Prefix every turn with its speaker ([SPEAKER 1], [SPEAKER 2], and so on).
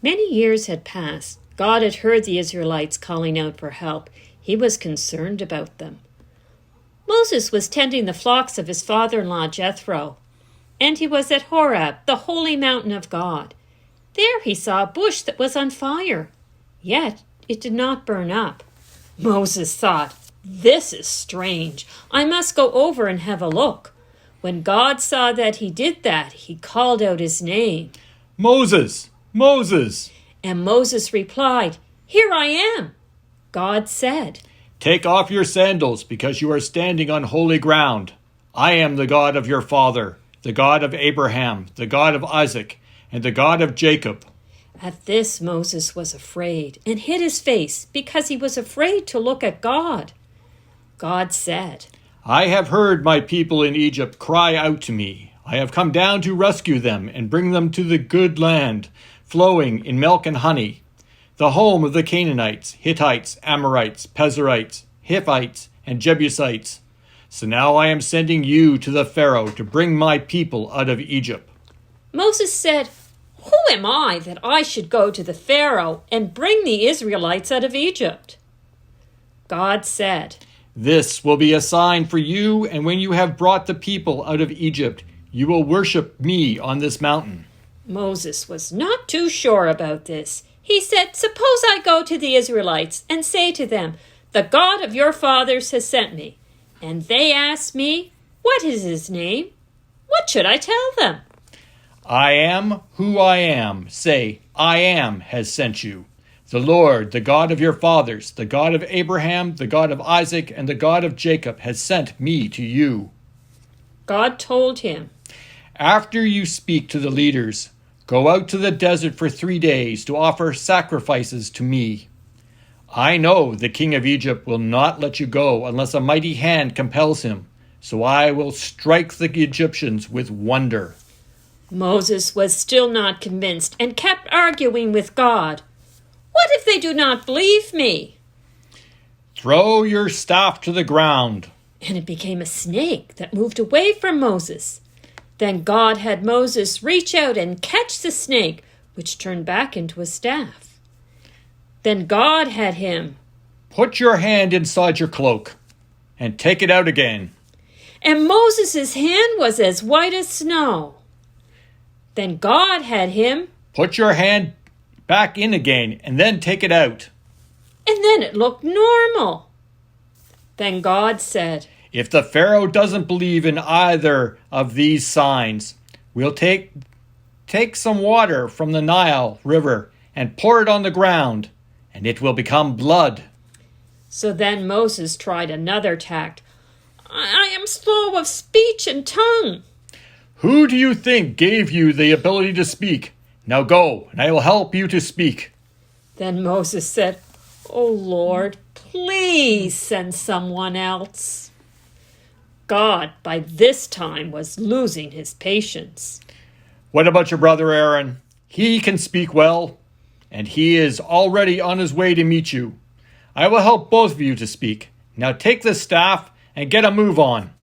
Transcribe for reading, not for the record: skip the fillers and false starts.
[SPEAKER 1] Many years had passed. God had heard the Israelites calling out for help. He was concerned about them. Moses was tending the flocks of his father-in-law Jethro, and he was at Horeb, the holy mountain of God. There he saw a bush that was on fire, yet it did not burn up. Moses thought, "This is strange. I must go over and have a look." When God saw that he did that, he called out his name.
[SPEAKER 2] "Moses! Moses!"
[SPEAKER 1] And Moses replied, "Here I am." God said,
[SPEAKER 2] "Take off your sandals, because you are standing on holy ground. I am the God of your father, the God of Abraham, the God of Isaac, and the God of Jacob."
[SPEAKER 1] At this Moses was afraid and hid his face because he was afraid to look at God. God said,
[SPEAKER 2] "I have heard my people in Egypt cry out to me. I have come down to rescue them and bring them to the good land, flowing in milk and honey, the home of the Canaanites, Hittites, Amorites, Pezerites, Hivites, and Jebusites. So now I am sending you to the Pharaoh to bring my people out of Egypt."
[SPEAKER 1] Moses said, "Who am I that I should go to the Pharaoh and bring the Israelites out of Egypt?" God said,
[SPEAKER 2] "This will be a sign for you, and when you have brought the people out of Egypt, you will worship me on this mountain."
[SPEAKER 1] Moses was not too sure about this. He said, "Suppose I go to the Israelites and say to them, 'The God of your fathers has sent me.' And they ask me, 'What is his name?' What should I tell them?"
[SPEAKER 2] "I am who I am. Say, 'I am has sent you. The Lord, the God of your fathers, the God of Abraham, the God of Isaac, and the God of Jacob has sent me to you.'"
[SPEAKER 1] God told him,
[SPEAKER 2] "After you speak to the leaders, go out to the desert for 3 days to offer sacrifices to me. I know the king of Egypt will not let you go unless a mighty hand compels him, so I will strike the Egyptians with wonder."
[SPEAKER 1] Moses was still not convinced and kept arguing with God. "What if they do not believe me?"
[SPEAKER 2] "Throw your staff to the ground."
[SPEAKER 1] And it became a snake that moved away from Moses. Then God had Moses reach out and catch the snake, which turned back into a staff. Then God had him,
[SPEAKER 2] "Put your hand inside your cloak and take it out again."
[SPEAKER 1] and Moses' hand was as white as snow. Then God had him,
[SPEAKER 2] "Put your hand back in again and then take it out."
[SPEAKER 1] and then it looked normal. Then God said,
[SPEAKER 2] "If the Pharaoh doesn't believe in either of these signs, we'll take some water from the Nile River and pour it on the ground, and it will become blood."
[SPEAKER 1] So then Moses tried another tact. I am slow of speech and tongue."
[SPEAKER 2] "Who do you think gave you the ability to speak? Now go, and I will help you to speak."
[SPEAKER 1] Then Moses said, "Oh Lord, please send someone else." God, by this time, was losing his patience.
[SPEAKER 2] "What about your brother Aaron? He can speak well, and he is already on his way to meet you. I will help both of you to speak. Now take this staff and get a move on."